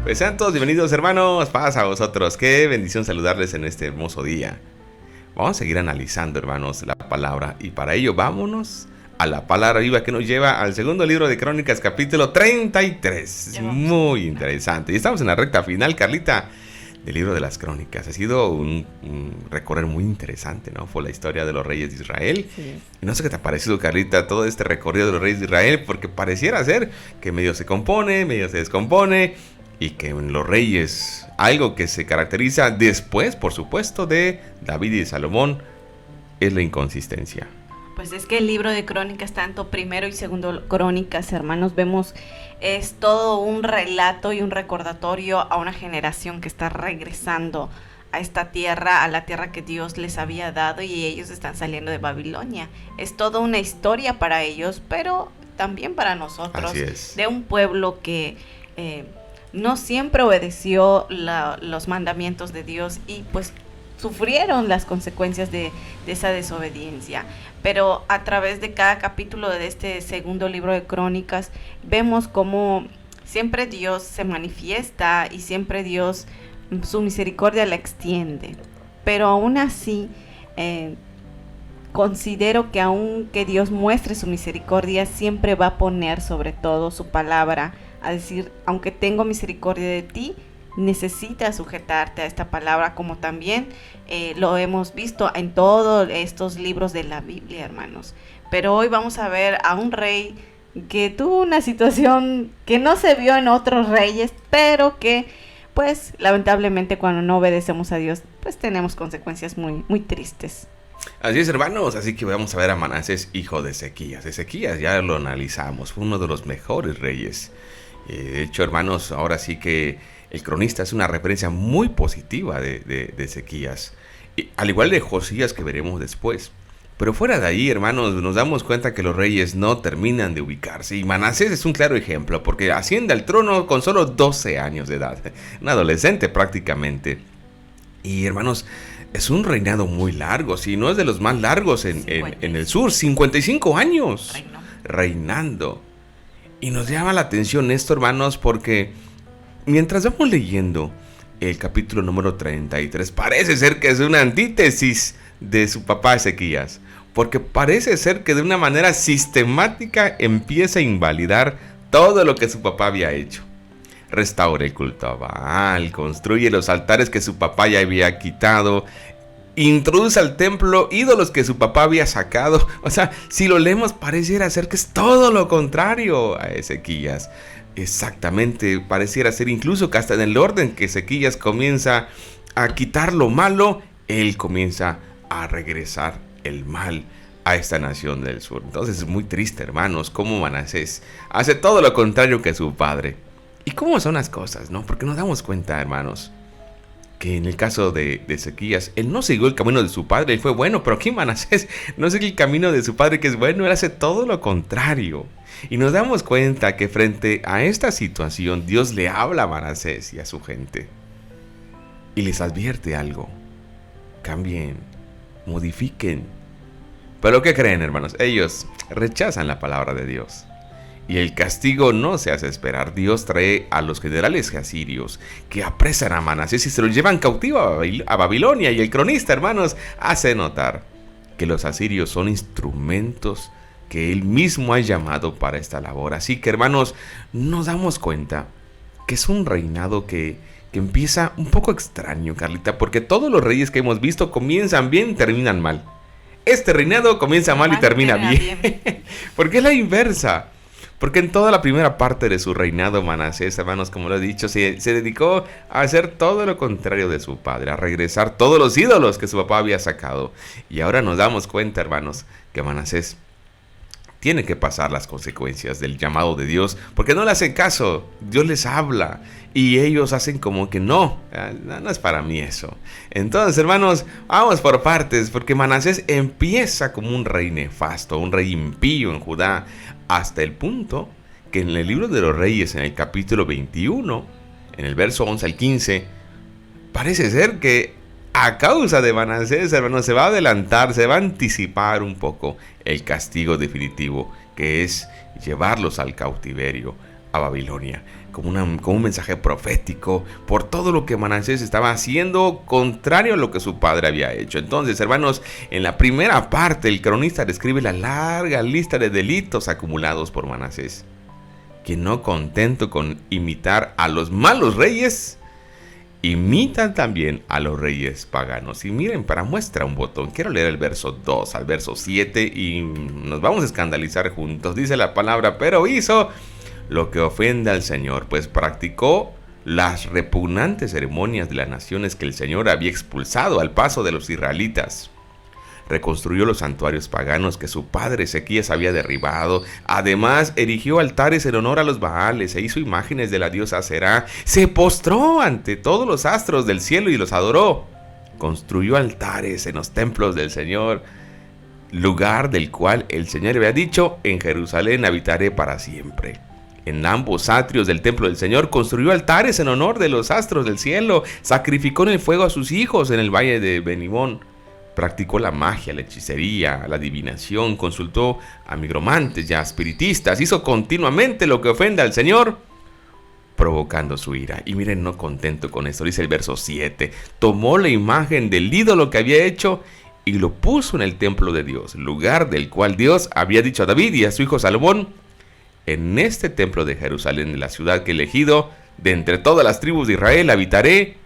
Pues sean todos bienvenidos, hermanos. Paz a vosotros. Qué bendición saludarles en este hermoso día. Vamos a seguir analizando, hermanos, la palabra. Y para ello, vámonos a la palabra viva que nos lleva al segundo libro de Crónicas, capítulo 33. Muy interesante. Y estamos en la recta final, Carlita, del libro de las Crónicas. Ha sido un recorrer muy interesante, ¿no? Fue la historia de los reyes de Israel. Sí. Y no sé qué te ha parecido, Carlita, todo este recorrido de los reyes de Israel, porque pareciera ser que medio se compone, medio se descompone. Y que en los reyes, algo que se caracteriza después, por supuesto, de David y Salomón, es la inconsistencia. Pues es que el libro de Crónicas, tanto primero y segundo Crónicas, hermanos, vemos es todo un relato y un recordatorio a una generación que está regresando a esta tierra, a la tierra que Dios les había dado, y ellos están saliendo de Babilonia. Es toda una historia para ellos, pero también para nosotros, Así es. de un pueblo que no siempre obedeció los mandamientos de Dios y pues sufrieron las consecuencias de esa desobediencia. Pero a través de cada capítulo de este segundo libro de Crónicas vemos cómo siempre Dios se manifiesta y siempre Dios su misericordia la extiende. Pero aún así considero que aunque Dios muestre su misericordia, siempre va a poner sobre todo su palabra, a decir, aunque tengo misericordia de ti, necesitas sujetarte a esta palabra, como también lo hemos visto en todos estos libros de la Biblia, hermanos. Pero hoy vamos a ver a un rey que tuvo una situación que no se vio en otros reyes, pero que, pues, lamentablemente cuando no obedecemos a Dios, pues tenemos consecuencias muy, muy tristes. Así es, hermanos, así que vamos a ver a Manasés, hijo de Ezequías. Ezequías ya lo analizamos, fue uno de los mejores reyes. De hecho, hermanos, ahora sí que el cronista es una referencia muy positiva de Ezequías, al igual de Josías, que veremos después. Pero fuera de ahí, hermanos, nos damos cuenta que los reyes no terminan de ubicarse, y Manasés es un claro ejemplo, porque asciende al trono con solo 12 años de edad, un adolescente prácticamente. Y, hermanos, es un reinado muy largo, si no es de los más largos en el sur, 55 años reinando. Y nos llama la atención esto, hermanos, porque mientras vamos leyendo el capítulo número 33, parece ser que es una antítesis de su papá Ezequías, porque parece ser que de una manera sistemática empieza a invalidar todo lo que su papá había hecho. Restaura el culto a Baal, construye los altares que su papá ya había quitado, introduce al templo ídolos que su papá había sacado. O sea, si lo leemos pareciera ser que es todo lo contrario a Ezequías. Exactamente, pareciera ser incluso que hasta en el orden que Ezequías comienza a quitar lo malo, él comienza a regresar el mal a esta nación del sur. Entonces es muy triste, hermanos, cómo Manasés hace todo lo contrario que su padre. ¿Y cómo son las cosas, no? Porque nos damos cuenta, hermanos, que en el caso de Ezequías, él no siguió el camino de su padre, él fue bueno, pero aquí Manasés no sigue el camino de su padre, que es bueno, él hace todo lo contrario. Y nos damos cuenta que frente a esta situación, Dios le habla a Manasés y a su gente, y les advierte algo: cambien, modifiquen. Pero ¿qué creen, hermanos? Ellos rechazan la palabra de Dios. Y el castigo no se hace esperar. Dios trae a los generales asirios que apresan a Manasés y se lo llevan cautivo a Babilonia. Y el cronista, hermanos, hace notar que los asirios son instrumentos que él mismo ha llamado para esta labor. Así que, hermanos, nos damos cuenta que es un reinado que empieza un poco extraño, Carlita, porque todos los reyes que hemos visto comienzan bien y terminan mal. Este reinado comienza mal y termina bien. Porque es la inversa. Porque en toda la primera parte de su reinado, Manasés, hermanos, como lo he dicho, se dedicó a hacer todo lo contrario de su padre, a regresar todos los ídolos que su papá había sacado. Y ahora nos damos cuenta, hermanos, que Manasés tiene que pasar las consecuencias del llamado de Dios, porque no le hacen caso. Dios les habla y ellos hacen como que no es para mí eso. Entonces, hermanos, vamos por partes, porque Manasés empieza como un rey nefasto, un rey impío en Judá, hasta el punto que en el libro de los Reyes, en el capítulo 21, en el verso 11 al 15, parece ser que a causa de Manasés, hermanos, se va a adelantar, se va a anticipar un poco el castigo definitivo, que es llevarlos al cautiverio, a a Babilonia, como un mensaje profético por todo lo que Manasés estaba haciendo contrario a lo que su padre había hecho. Entonces, hermanos, en la primera parte el cronista describe la larga lista de delitos acumulados por Manasés, que no contento con imitar a los malos reyes, imitan también a los reyes paganos. Y miren, para muestra un botón, quiero leer el verso 2 al verso 7 y nos vamos a escandalizar juntos. Dice la palabra: pero hizo lo que ofende al Señor, pues practicó las repugnantes ceremonias de las naciones que el Señor había expulsado al paso de los israelitas. Reconstruyó los santuarios paganos que su padre Ezequías había derribado. Además, erigió altares en honor a los Baales e hizo imágenes de la diosa Aserá. Se postró ante todos los astros del cielo y los adoró. Construyó altares en los templos del Señor, lugar del cual el Señor había dicho: en Jerusalén habitaré para siempre. En ambos atrios del templo del Señor construyó altares en honor de los astros del cielo. Sacrificó en el fuego a sus hijos en el valle de Benimón. Practicó la magia, la hechicería, la adivinación, consultó a nigromantes y a espiritistas, hizo continuamente lo que ofende al Señor, provocando su ira. Y miren, no contento con esto, dice el verso 7, tomó la imagen del ídolo que había hecho y lo puso en el templo de Dios, lugar del cual Dios había dicho a David y a su hijo Salomón: en este templo de Jerusalén, en la ciudad que he elegido, de entre todas las tribus de Israel, habitaré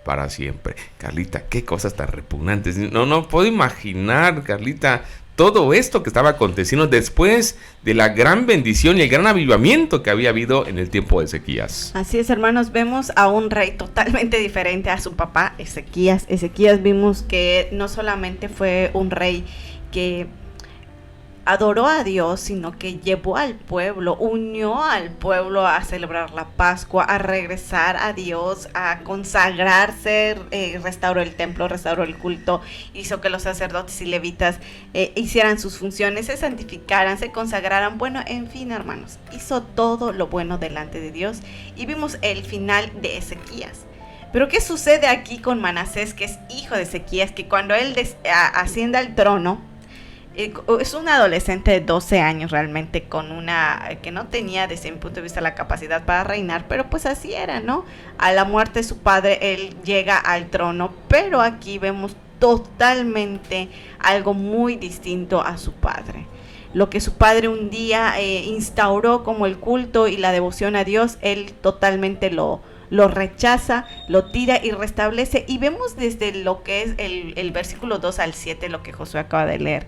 para siempre. Carlita, qué cosas tan repugnantes. No puedo imaginar, Carlita, todo esto que estaba aconteciendo después de la gran bendición y el gran avivamiento que había habido en el tiempo de Ezequías. Así es, hermanos, vemos a un rey totalmente diferente a su papá, Ezequías. Ezequías vimos que no solamente fue un rey que adoró a Dios, sino que llevó al pueblo, unió al pueblo a celebrar la Pascua, a regresar a Dios, a consagrarse, restauró el templo, restauró el culto, hizo que los sacerdotes y levitas hicieran sus funciones, se santificaran, se consagraran. Bueno, en fin, hermanos, hizo todo lo bueno delante de Dios y vimos el final de Ezequías. Pero ¿qué sucede aquí con Manasés, que es hijo de Ezequías, que cuando él asciende al trono, es un adolescente de 12 años realmente, con una que no tenía desde mi punto de vista la capacidad para reinar, pero pues así era, ¿no? A la muerte de su padre, él llega al trono, pero aquí vemos totalmente algo muy distinto a su padre. Lo que su padre un día instauró como el culto y la devoción a Dios, él totalmente lo rechaza, lo tira y restablece. Y vemos desde lo que es el versículo 2 al 7, lo que Josué acaba de leer.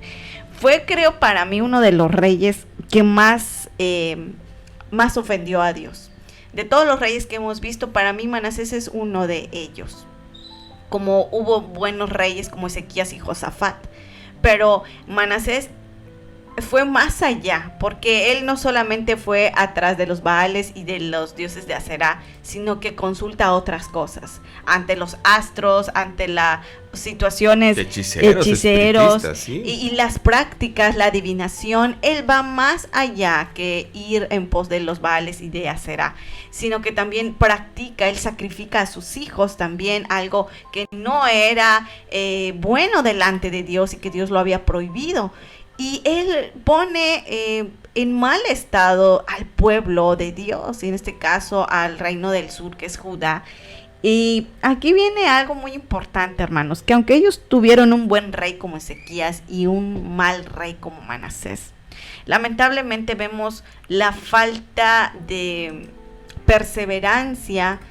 Fue, creo, para mí uno de los reyes que más ofendió a Dios. De todos los reyes que hemos visto, para mí Manasés es uno de ellos. Como hubo buenos reyes como Ezequías y Josafat, pero Manasés fue más allá, porque él no solamente fue atrás de los Baales y de los dioses de Aserá, sino que consulta otras cosas, ante los astros, ante las situaciones hechiceros ¿sí? y las prácticas, la adivinación. Él va más allá que ir en pos de los Baales y de Aserá, sino que también practica, él sacrifica a sus hijos también, algo que no era bueno delante de Dios y que Dios lo había prohibido. Y él pone en mal estado al pueblo de Dios, y en este caso al reino del sur, que es Judá. Y aquí viene algo muy importante, hermanos, que aunque ellos tuvieron un buen rey como Ezequías y un mal rey como Manasés, lamentablemente vemos la falta de perseverancia,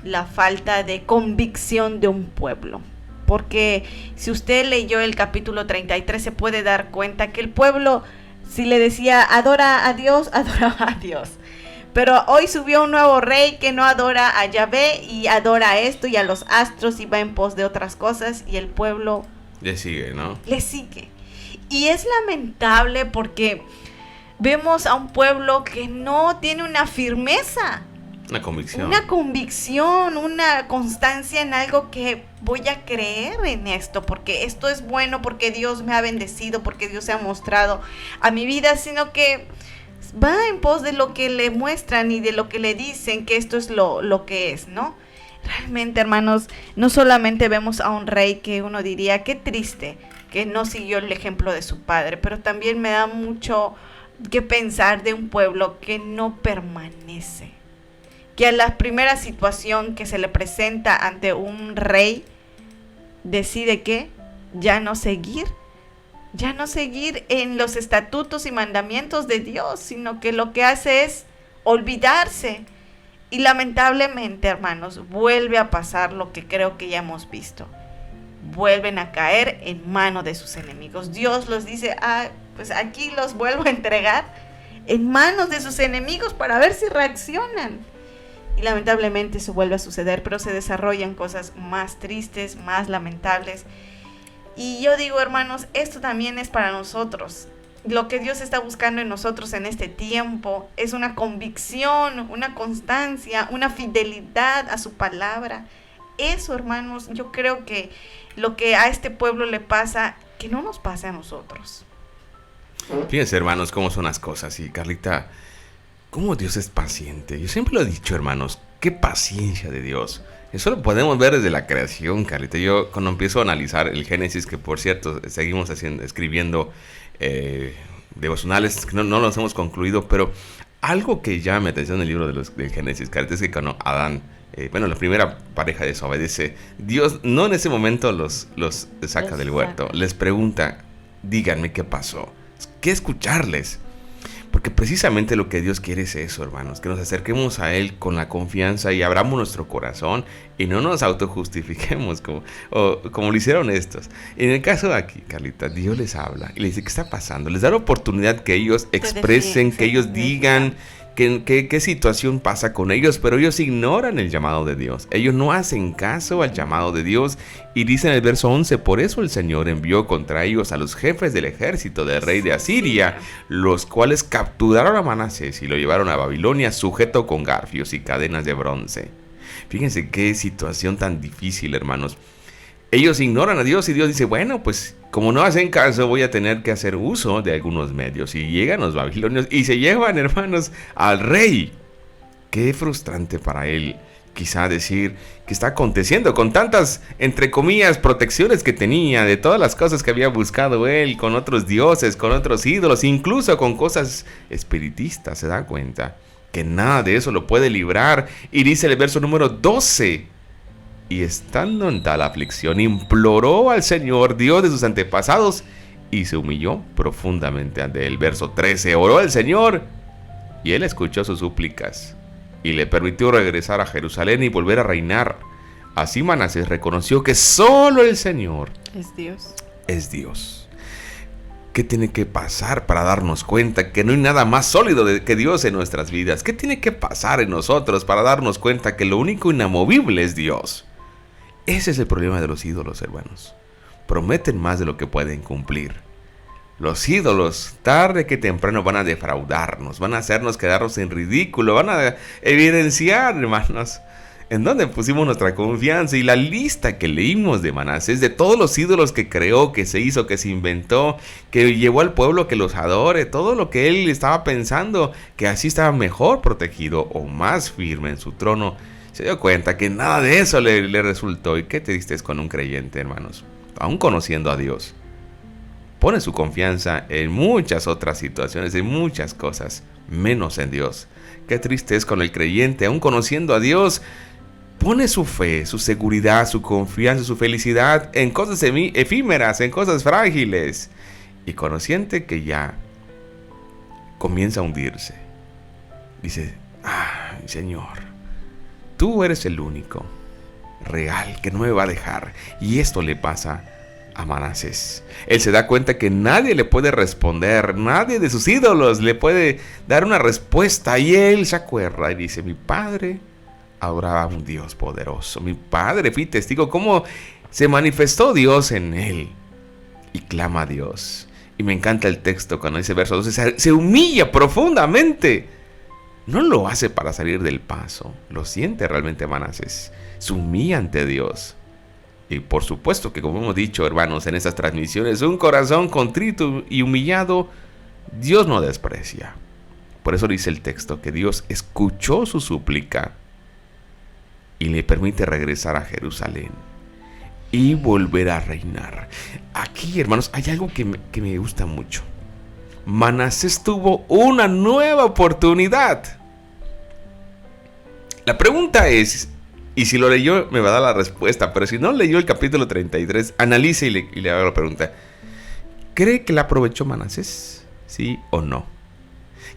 la falta de convicción de un pueblo. Porque si usted leyó el capítulo 33, se puede dar cuenta que el pueblo, si le decía adora a Dios, adoraba a Dios. Pero hoy subió un nuevo rey que no adora a Yahvé y adora a esto y a los astros y va en pos de otras cosas, y el pueblo le sigue, ¿no? Le sigue. Y es lamentable porque vemos a un pueblo que no tiene una firmeza. Una convicción, una constancia en algo que voy a creer en esto, porque esto es bueno, porque Dios me ha bendecido, porque Dios se ha mostrado a mi vida, sino que va en pos de lo que le muestran y de lo que le dicen que esto es lo que es, ¿no? Realmente, hermanos, no solamente vemos a un rey que uno diría, qué triste que no siguió el ejemplo de su padre, pero también me da mucho que pensar de un pueblo que no permanece, que a la primera situación que se le presenta ante un rey, decide que ya no seguir en los estatutos y mandamientos de Dios, sino que lo que hace es olvidarse. Y lamentablemente, hermanos, vuelve a pasar lo que creo que ya hemos visto. Vuelven a caer en manos de sus enemigos. Dios los dice, pues aquí los vuelvo a entregar en manos de sus enemigos para ver si reaccionan. Y lamentablemente eso vuelve a suceder, pero se desarrollan cosas más tristes, más lamentables. Y yo digo, hermanos, esto también es para nosotros. Lo que Dios está buscando en nosotros en este tiempo es una convicción, una constancia, una fidelidad a su palabra. Eso, hermanos, yo creo que lo que a este pueblo le pasa, que no nos pase a nosotros. Fíjense, hermanos, cómo son las cosas. Y Carlita, cómo Dios es paciente. Yo siempre lo he dicho, hermanos, qué paciencia de Dios. Eso lo podemos ver desde la creación, Carlita. Yo cuando empiezo a analizar el Génesis, que por cierto seguimos escribiendo devocionales, no los hemos concluido, pero algo que llama mi atención en el libro del Génesis, Carlita, es que cuando Adán, la primera pareja desobedece, Dios no en ese momento los saca del huerto, les pregunta, díganme qué pasó, ¿qué escucharles? Porque precisamente lo que Dios quiere es eso, hermanos, que nos acerquemos a Él con la confianza y abramos nuestro corazón y no nos autojustifiquemos como lo hicieron estos. En el caso de aquí, Carlita, Dios les habla y les dice qué está pasando. Les da la oportunidad que ellos expresen, que ellos digan qué situación pasa con ellos, pero ellos ignoran el llamado de Dios. Ellos no hacen caso al llamado de Dios y dice en el verso 11, por eso el Señor envió contra ellos a los jefes del ejército del rey de Asiria, los cuales capturaron a Manasés y lo llevaron a Babilonia sujeto con garfios y cadenas de bronce. Fíjense qué situación tan difícil, hermanos. Ellos ignoran a Dios y Dios dice, bueno, pues como no hacen caso voy a tener que hacer uso de algunos medios. Y llegan los babilonios y se llevan, hermanos, al rey. Qué frustrante para él, quizá decir que está aconteciendo con tantas, entre comillas, protecciones que tenía de todas las cosas que había buscado él, con otros dioses, con otros ídolos, incluso con cosas espiritistas. Se da cuenta que nada de eso lo puede librar. Y dice el verso número 12... Y estando en tal aflicción, imploró al Señor, Dios de sus antepasados, y se humilló profundamente ante él. Verso 13, oró al Señor, y él escuchó sus súplicas, y le permitió regresar a Jerusalén y volver a reinar. Así Manasés reconoció que solo el Señor es Dios. Es Dios. ¿Qué tiene que pasar para darnos cuenta que no hay nada más sólido que Dios en nuestras vidas? ¿Qué tiene que pasar en nosotros para darnos cuenta que lo único inamovible es Dios? Ese es el problema de los ídolos, hermanos. Prometen más de lo que pueden cumplir. Los ídolos, tarde que temprano, van a defraudarnos, van a hacernos quedarnos en ridículo, van a evidenciar, hermanos, en dónde pusimos nuestra confianza. Y la lista que leímos de Manasés, de todos los ídolos que creó, que se hizo, que se inventó, que llevó al pueblo que los adore, todo lo que él estaba pensando, que así estaba mejor protegido o más firme en su trono, se dio cuenta que nada de eso le resultó. ¿Y qué triste es con un creyente, hermanos? Aún conociendo a Dios, pone su confianza en muchas otras situaciones, en muchas cosas, menos en Dios. Qué triste es con el creyente, aún conociendo a Dios, pone su fe, su seguridad, su confianza, su felicidad en cosas efímeras, en cosas frágiles. Y consciente que ya comienza a hundirse, dice, Señor, tú eres el único real que no me va a dejar. Y esto le pasa a Manasés. Él se da cuenta que nadie le puede responder, nadie de sus ídolos le puede dar una respuesta. Y él se acuerda y dice, mi padre adoraba a un Dios poderoso. Mi padre, fui testigo cómo se manifestó Dios en él. Y clama a Dios. Y me encanta el texto cuando dice verso 12, se humilla profundamente. No lo hace para salir del paso, lo siente realmente Manasés, se humilla ante Dios. Y por supuesto que, como hemos dicho, hermanos, en estas transmisiones, un corazón contrito y humillado, Dios no desprecia. Por eso dice el texto que Dios escuchó su súplica y le permite regresar a Jerusalén y volver a reinar. Aquí, hermanos, hay algo que me gusta mucho. Manasés tuvo una nueva oportunidad. La pregunta es, y si lo leyó me va a dar la respuesta, pero si no leyó el capítulo 33, analice y le haga la pregunta. ¿Cree que la aprovechó Manasés? ¿Sí o no?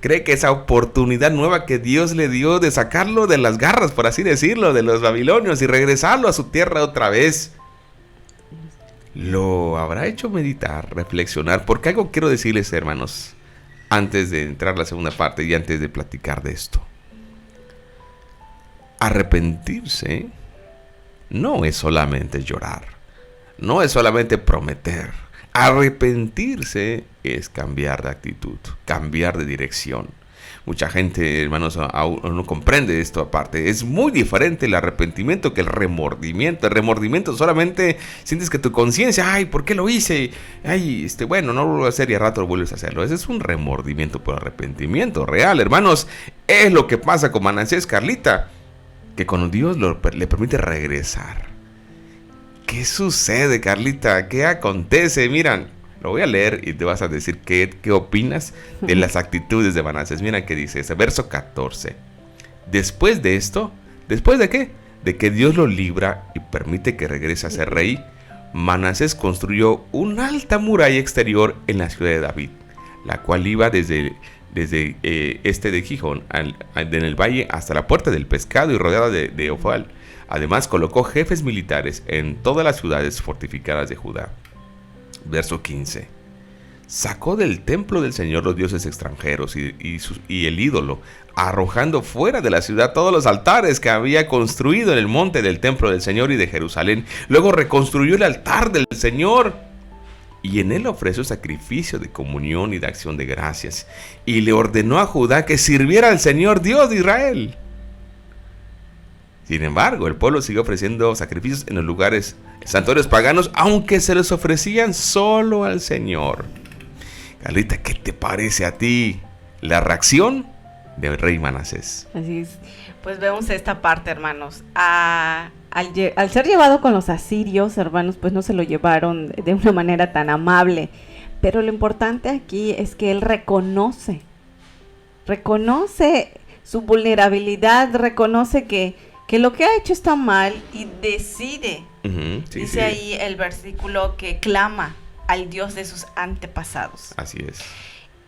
¿Cree que esa oportunidad nueva que Dios le dio de sacarlo de las garras, por así decirlo, de los babilonios y regresarlo a su tierra otra vez, lo habrá hecho meditar, reflexionar? Porque algo quiero decirles, hermanos, antes de entrar a la segunda parte y antes de platicar de esto. Arrepentirse no es solamente llorar, no es solamente prometer. Arrepentirse es cambiar de actitud, cambiar de dirección. Mucha gente, hermanos, aún no comprende esto aparte. Es muy diferente el arrepentimiento que el remordimiento. El remordimiento solamente sientes que tu conciencia, ay, ¿por qué lo hice? Ay, bueno, no lo vuelvo a hacer y al rato lo vuelves a hacerlo. Ese es un remordimiento por arrepentimiento real, hermanos. Es lo que pasa con Manasés, Carlita, que cuando Dios le permite regresar. ¿Qué sucede, Carlita? ¿Qué acontece? Miran, lo voy a leer y te vas a decir qué opinas de las actitudes de Manasés. Mira qué dice ese verso 14. Después de esto, ¿después de qué? De que Dios lo libra y permite que regrese a ser rey, Manasés construyó una alta muralla exterior en la ciudad de David, la cual iba desde de Gijón en el valle hasta la puerta del pescado y rodeada de Ofal. Además colocó jefes militares en todas las ciudades fortificadas de Judá. Verso 15. Sacó del templo del Señor los dioses extranjeros y el ídolo, arrojando fuera de la ciudad todos los altares que había construido en el monte del templo del Señor y de Jerusalén. Luego reconstruyó el altar del Señor y en él ofreció sacrificio de comunión y de acción de gracias. Y le ordenó a Judá que sirviera al Señor Dios de Israel. Sin embargo, el pueblo siguió ofreciendo sacrificios en los lugares santuarios paganos, aunque se les ofrecían solo al Señor. Carlita, ¿qué te parece a ti la reacción del rey Manasés? Así es. Pues vemos esta parte, hermanos. Al ser llevado con los asirios, hermanos, pues no se lo llevaron de una manera tan amable. Pero lo importante aquí es que él reconoce su vulnerabilidad, reconoce que lo que ha hecho está mal y decide. Dice ahí el versículo que clama al Dios de sus antepasados. Así es.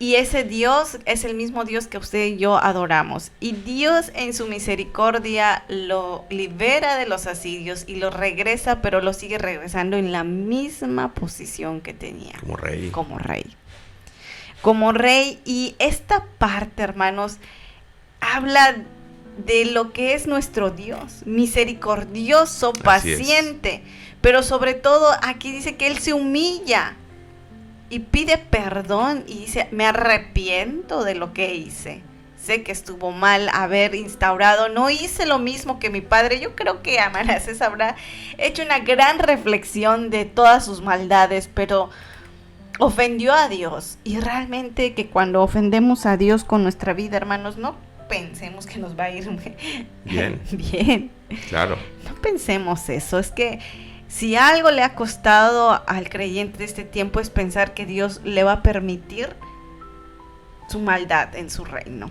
Y ese Dios es el mismo Dios que usted y yo adoramos. Y Dios en su misericordia lo libera de los asirios y lo regresa, pero lo sigue regresando en la misma posición que tenía. Como rey. Y esta parte, hermanos, habla de lo que es nuestro Dios, misericordioso, paciente, pero sobre todo aquí dice que Él se humilla y pide perdón y dice, me arrepiento de lo que hice, sé que estuvo mal haber instaurado, no hice lo mismo que mi padre. Yo creo que Manasés habrá hecho una gran reflexión de todas sus maldades, pero ofendió a Dios, y realmente que cuando ofendemos a Dios con nuestra vida, hermanos, no pensemos que nos va a ir bien. Claro. No pensemos eso. Es que si algo le ha costado al creyente de este tiempo es pensar que Dios le va a permitir su maldad en su reino.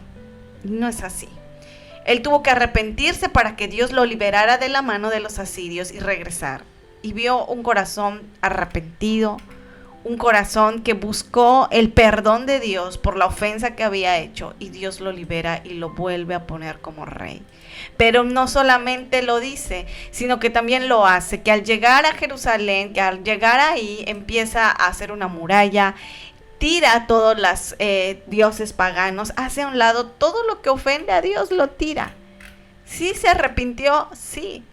No es así. Él tuvo que arrepentirse para que Dios lo liberara de la mano de los asirios y regresar. Y vio un corazón arrepentido, un corazón que buscó el perdón de Dios por la ofensa que había hecho, y Dios lo libera y lo vuelve a poner como rey. Pero no solamente lo dice, sino que también lo hace, que al llegar a Jerusalén, que al llegar ahí empieza a hacer una muralla, tira a todos los dioses paganos, hace a un lado todo lo que ofende a Dios, lo tira. ¿Sí se arrepintió? Sí.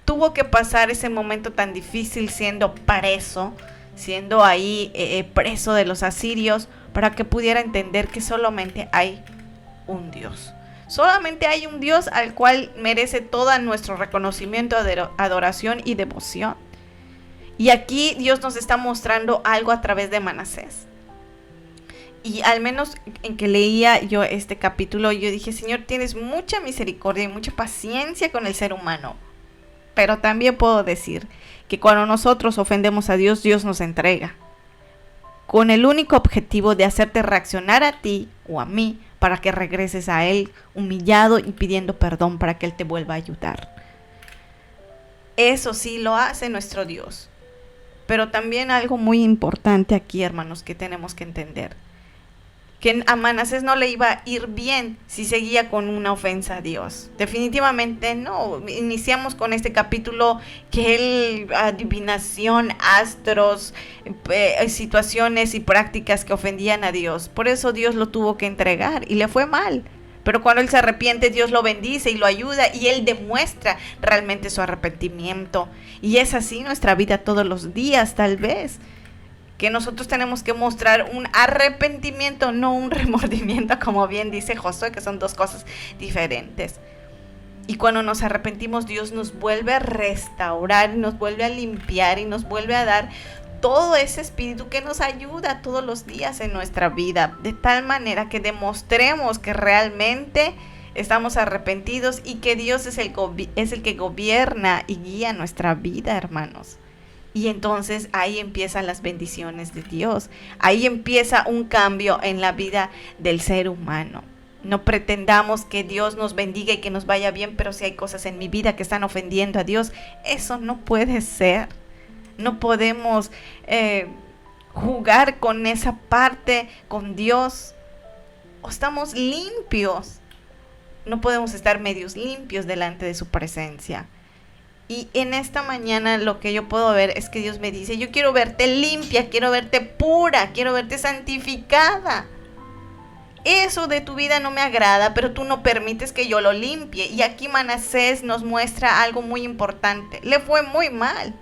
Tuvo que pasar ese momento tan difícil siendo preso, siendo ahí preso de los asirios, para que pudiera entender que solamente hay un Dios. Solamente hay un Dios al cual merece todo nuestro reconocimiento, adoración y devoción. Y aquí Dios nos está mostrando algo a través de Manasés. Y al menos en que leía yo este capítulo, yo dije, Señor, tienes mucha misericordia y mucha paciencia con el ser humano. Pero también puedo decir que cuando nosotros ofendemos a Dios, Dios nos entrega. con el único objetivo de hacerte reaccionar a ti o a mí para que regreses a Él humillado y pidiendo perdón para que Él te vuelva a ayudar. Eso sí lo hace nuestro Dios. Pero también algo muy importante aquí, hermanos, que tenemos que entender. Que a Manasés no le iba a ir bien si seguía con una ofensa a Dios. Definitivamente no. Iniciamos con este capítulo que él, adivinación, astros, situaciones y prácticas que ofendían a Dios. Por eso Dios lo tuvo que entregar y le fue mal. Pero cuando él se arrepiente, Dios lo bendice y lo ayuda y él demuestra realmente su arrepentimiento. Y es así nuestra vida todos los días, tal vez. Que nosotros tenemos que mostrar un arrepentimiento, no un remordimiento, como bien dice Josué, que son dos cosas diferentes. Y cuando nos arrepentimos, Dios nos vuelve a restaurar, nos vuelve a limpiar y nos vuelve a dar todo ese espíritu que nos ayuda todos los días en nuestra vida, de tal manera que demostremos que realmente estamos arrepentidos y que Dios es el que gobierna y guía nuestra vida, hermanos. Y entonces ahí empiezan las bendiciones de Dios. Ahí empieza un cambio en la vida del ser humano. No pretendamos que Dios nos bendiga y que nos vaya bien, pero si hay cosas en mi vida que están ofendiendo a Dios, eso no puede ser. No podemos jugar con esa parte con Dios. O estamos limpios. No podemos estar medios limpios delante de su presencia. Y en esta mañana lo que yo puedo ver es que Dios me dice, yo quiero verte limpia, quiero verte pura, quiero verte santificada. Eso de tu vida no me agrada, pero tú no permites que yo lo limpie. Y aquí Manasés nos muestra algo muy importante. Le fue muy mal.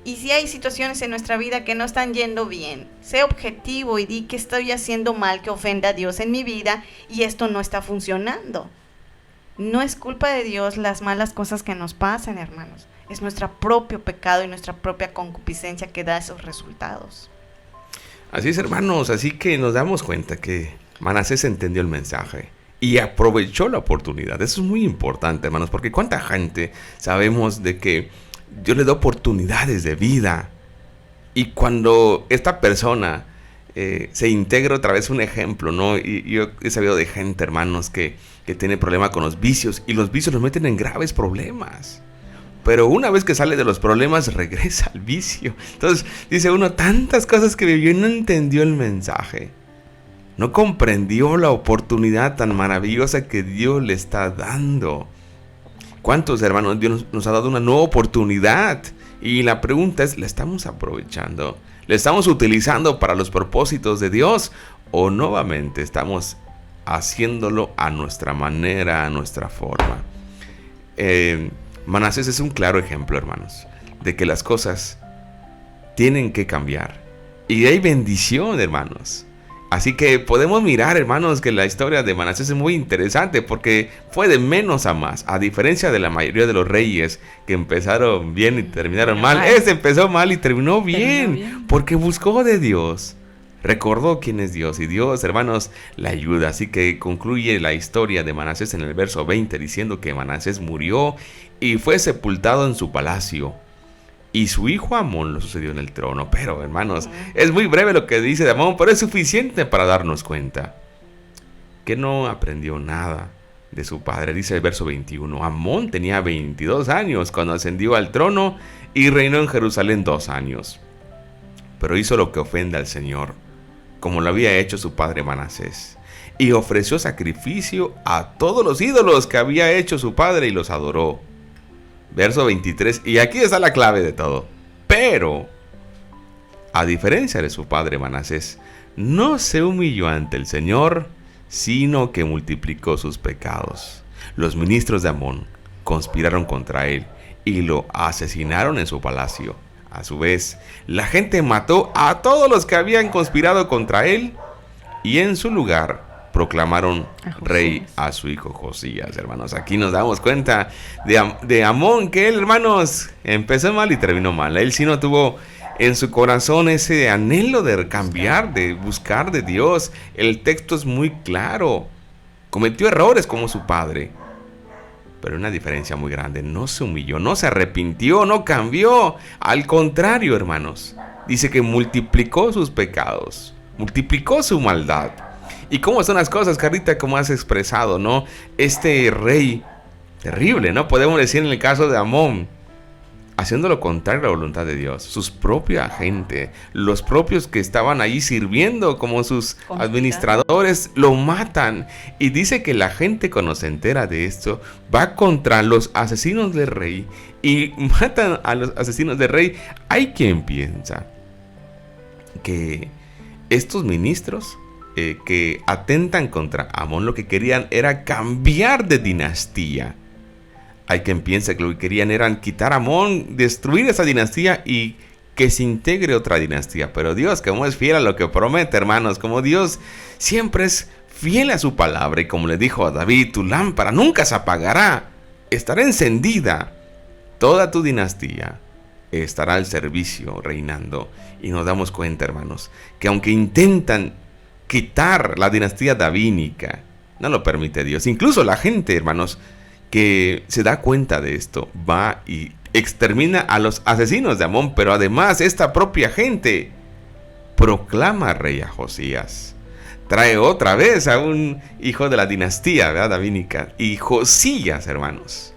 Y si hay situaciones en nuestra vida que no están yendo bien, sé objetivo y di que estoy haciendo mal, que ofenda a Dios en mi vida y esto no está funcionando. No es culpa de Dios las malas cosas que nos pasan, hermanos. Es nuestro propio pecado y nuestra propia concupiscencia que da esos resultados. Así es, hermanos. Así que nos damos cuenta que Manasés entendió el mensaje y aprovechó la oportunidad. Eso es muy importante, hermanos, porque cuánta gente sabemos de que Dios le da oportunidades de vida. Y cuando esta persona se integra otra vez, un ejemplo, ¿no? Y yo he sabido de gente, hermanos, que tiene problema con los vicios. Y los vicios los meten en graves problemas. Pero una vez que sale de los problemas, regresa al vicio. Entonces, dice uno, tantas cosas que vivió y no entendió el mensaje. No comprendió la oportunidad tan maravillosa que Dios le está dando. ¿Cuántos, hermanos, Dios nos ha dado una nueva oportunidad? Y la pregunta es, ¿la estamos aprovechando? ¿La estamos utilizando para los propósitos de Dios? ¿O nuevamente estamos haciéndolo a nuestra manera, a nuestra forma? Manasés es un claro ejemplo, hermanos, de que las cosas tienen que cambiar. Y hay bendición, hermanos. Así que podemos mirar, hermanos, que la historia de Manasés es muy interesante porque fue de menos a más. A diferencia de la mayoría de los reyes que empezaron bien y terminaron mal. Este empezó mal y terminó bien porque buscó de Dios. Recordó quién es Dios y Dios, hermanos, la ayuda. Así que concluye la historia de Manasés en el verso 20 diciendo que Manasés murió y fue sepultado en su palacio. Y su hijo Amón lo sucedió en el trono. Pero, hermanos, es muy breve lo que dice de Amón, pero es suficiente para darnos cuenta que no aprendió nada de su padre. Dice el verso 21, Amón tenía 22 años cuando ascendió al trono y reinó en Jerusalén 2 años. Pero hizo lo que ofende al Señor, como lo había hecho su padre Manasés, y ofreció sacrificio a todos los ídolos que había hecho su padre y los adoró. Verso 23, y aquí está la clave de todo. Pero, a diferencia de su padre Manasés, no se humilló ante el Señor, sino que multiplicó sus pecados. Los ministros de Amón conspiraron contra él y lo asesinaron en su palacio. A su vez, la gente mató a todos los que habían conspirado contra él y en su lugar proclamaron rey a su hijo Josías, hermanos. Aquí nos damos cuenta de Amón, que él, hermanos, empezó mal y terminó mal. Él sí no tuvo en su corazón ese anhelo de cambiar, de buscar de Dios. El texto es muy claro. Cometió errores como su padre, pero una diferencia muy grande. No se humilló, no se arrepintió, no cambió. Al contrario, hermanos, dice que multiplicó sus pecados, multiplicó su maldad. ¿Y cómo son las cosas, Carlita? Como has expresado, ¿no? Este rey terrible, ¿no? Podemos decir en el caso de Amón, haciendo lo contrario a la voluntad de Dios. Sus propia gente, los propios que estaban ahí sirviendo como sus administradores, lo matan. Y dice que la gente, cuando se entera de esto, va contra los asesinos del rey y matan a los asesinos del rey. Hay quien piensa que estos ministros que atentan contra Amón, lo que querían era cambiar de dinastía. Hay quien piensa que lo que querían era quitar a Amón, destruir esa dinastía y que se integre otra dinastía. Pero Dios, como es fiel a lo que promete, hermanos, como Dios siempre es fiel a su palabra, y como le dijo a David, tu lámpara nunca se apagará, estará encendida, toda tu dinastía estará al servicio, reinando. Y nos damos cuenta, hermanos, que aunque intentan quitar la dinastía davídica, no lo permite Dios. Incluso la gente, hermanos, que se da cuenta de esto, va y extermina a los asesinos de Amón, pero además esta propia gente proclama rey a Josías. Trae otra vez a un hijo de la dinastía, ¿verdad?, davídica. Y Josías, hermanos,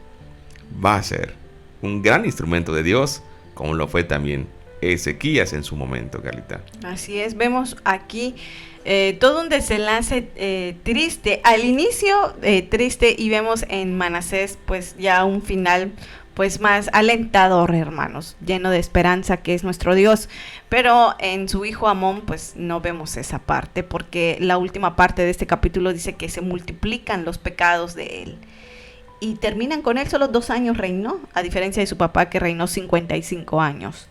va a ser un gran instrumento de Dios, como lo fue también Ezequías en su momento, Carlita. Así es, vemos aquí todo un desenlace triste, al inicio triste, y vemos en Manasés pues ya un final pues más alentador, hermanos, lleno de esperanza, que es nuestro Dios. Pero en su hijo Amón pues no vemos esa parte, porque la última parte de este capítulo dice que se multiplican los pecados de él. Y terminan con él, solo 2 años reinó, a diferencia de su papá, que reinó 55 años.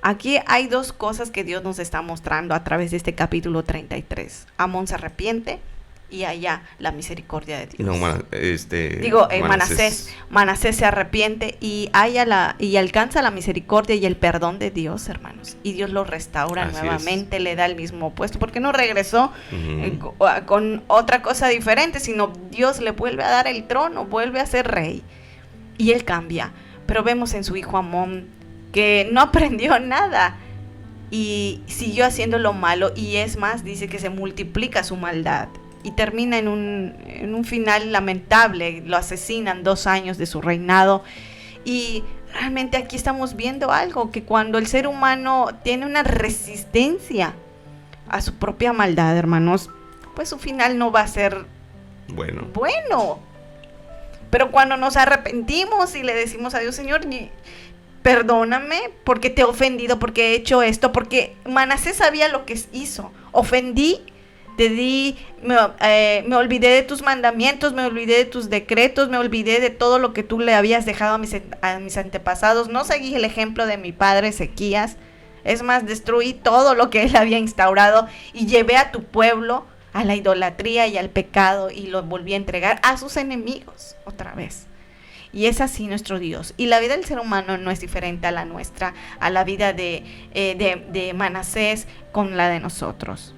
Aquí hay 2 cosas que Dios nos está mostrando a través de este capítulo 33. Amón se arrepiente y allá la misericordia de Dios. No, Manasés se arrepiente y alcanza la misericordia y el perdón de Dios, hermanos. Y Dios lo restaura nuevamente, le da el mismo puesto, porque no regresó con otra cosa diferente, sino Dios le vuelve a dar el trono, vuelve a ser rey. Y él cambia. Pero vemos en su hijo Amón que no aprendió nada y siguió haciendo lo malo, y es más, dice que se multiplica su maldad y termina en un final lamentable. Lo asesinan 2 años de su reinado. Y realmente aquí estamos viendo algo, que cuando el ser humano tiene una resistencia a su propia maldad, hermanos, pues su final no va a ser bueno. Pero cuando nos arrepentimos y le decimos a Dios, Señor, perdóname porque te he ofendido, porque he hecho esto, porque Manasés sabía lo que hizo. Ofendí, me olvidé de tus mandamientos, me olvidé de tus decretos, me olvidé de todo lo que tú le habías dejado a mis antepasados. No seguí el ejemplo de mi padre Ezequías. Es más, destruí todo lo que él había instaurado y llevé a tu pueblo a la idolatría y al pecado, y lo volví a entregar a sus enemigos otra vez. Y es así nuestro Dios. Y la vida del ser humano no es diferente a la nuestra, a la vida de Manasés con la de nosotros.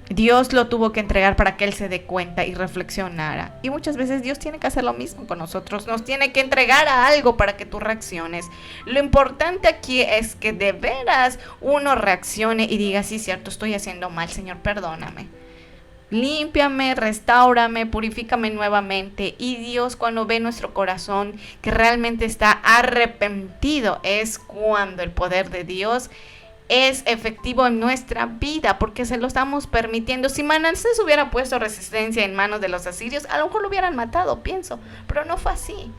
Dios lo tuvo que entregar para que él se dé cuenta y reflexionara. Y muchas veces Dios tiene que hacer lo mismo con nosotros. Nos tiene que entregar a algo para que tú reacciones. Lo importante aquí es que de veras uno reaccione y diga, sí, cierto, estoy haciendo mal, Señor, perdóname. Límpiame, restáurame, purifícame nuevamente. Y Dios, cuando ve nuestro corazón que realmente está arrepentido, es cuando el poder de Dios es efectivo en nuestra vida, porque se lo estamos permitiendo. Si Manasés hubiera puesto resistencia en manos de los asirios, a lo mejor lo hubieran matado, pienso, pero no fue así.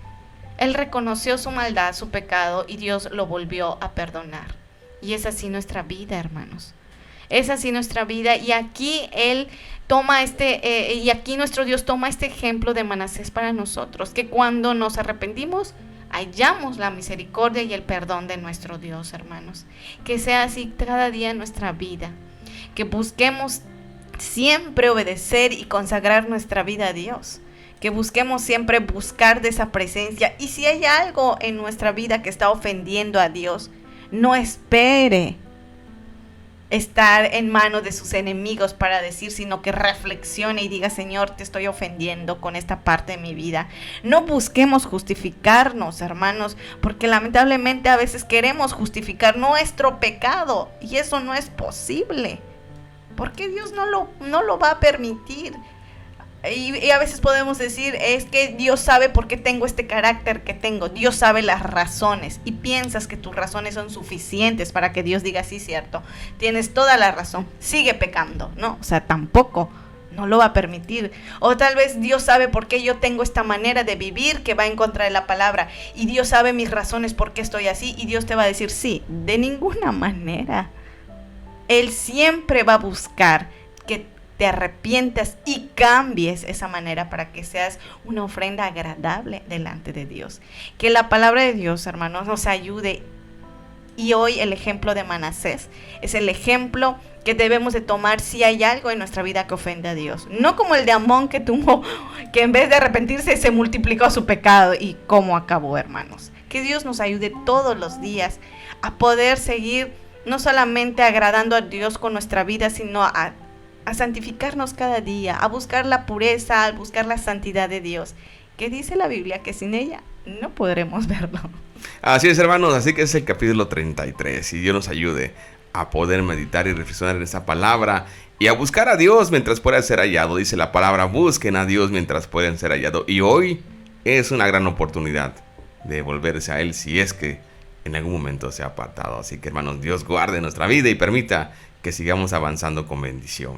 Él reconoció su maldad, su pecado, y Dios lo volvió a perdonar. Y es así nuestra vida, hermanos. Es así nuestra vida, y aquí Él toma y aquí nuestro Dios toma este ejemplo de Manasés para nosotros, que cuando nos arrepentimos, hallamos la misericordia y el perdón de nuestro Dios, hermanos. Que sea así cada día en nuestra vida, que busquemos siempre obedecer y consagrar nuestra vida a Dios, que busquemos siempre buscar de esa presencia, y si hay algo en nuestra vida que está ofendiendo a Dios, no espere estar en manos de sus enemigos para decir, sino que reflexione y diga, Señor, te estoy ofendiendo con esta parte de mi vida. No busquemos justificarnos, hermanos, porque lamentablemente a veces queremos justificar nuestro pecado y eso no es posible, porque Dios no lo va a permitir. Y a veces podemos decir, es que Dios sabe por qué tengo este carácter que tengo. Dios sabe las razones. Y piensas que tus razones son suficientes para que Dios diga, sí, cierto, tienes toda la razón, sigue pecando. No, o sea, tampoco, no lo va a permitir. O tal vez Dios sabe por qué yo tengo esta manera de vivir que va en contra de la palabra. Y Dios sabe mis razones por qué estoy así. Y Dios te va a decir, sí, de ninguna manera. Él siempre va a buscar que te arrepientas y cambies esa manera para que seas una ofrenda agradable delante de Dios. Que la palabra de Dios, hermanos, nos ayude. Y hoy el ejemplo de Manasés es el ejemplo que debemos de tomar si hay algo en nuestra vida que ofende a Dios. No como el de Amón que tuvo, que en vez de arrepentirse se multiplicó su pecado y cómo acabó, hermanos. Que Dios nos ayude todos los días a poder seguir no solamente agradando a Dios con nuestra vida, sino a santificarnos cada día, a buscar la pureza, a buscar la santidad de Dios, que dice la Biblia que sin ella no podremos verlo. Así es, hermanos, así que es el capítulo 33 y Dios nos ayude a poder meditar y reflexionar en esa palabra y a buscar a Dios mientras pueda ser hallado. Dice la palabra, busquen a Dios mientras pueden ser hallados. Y hoy es una gran oportunidad de volverse a Él si es que en algún momento se ha apartado. Así que, hermanos, Dios guarde nuestra vida y permita que sigamos avanzando con bendición.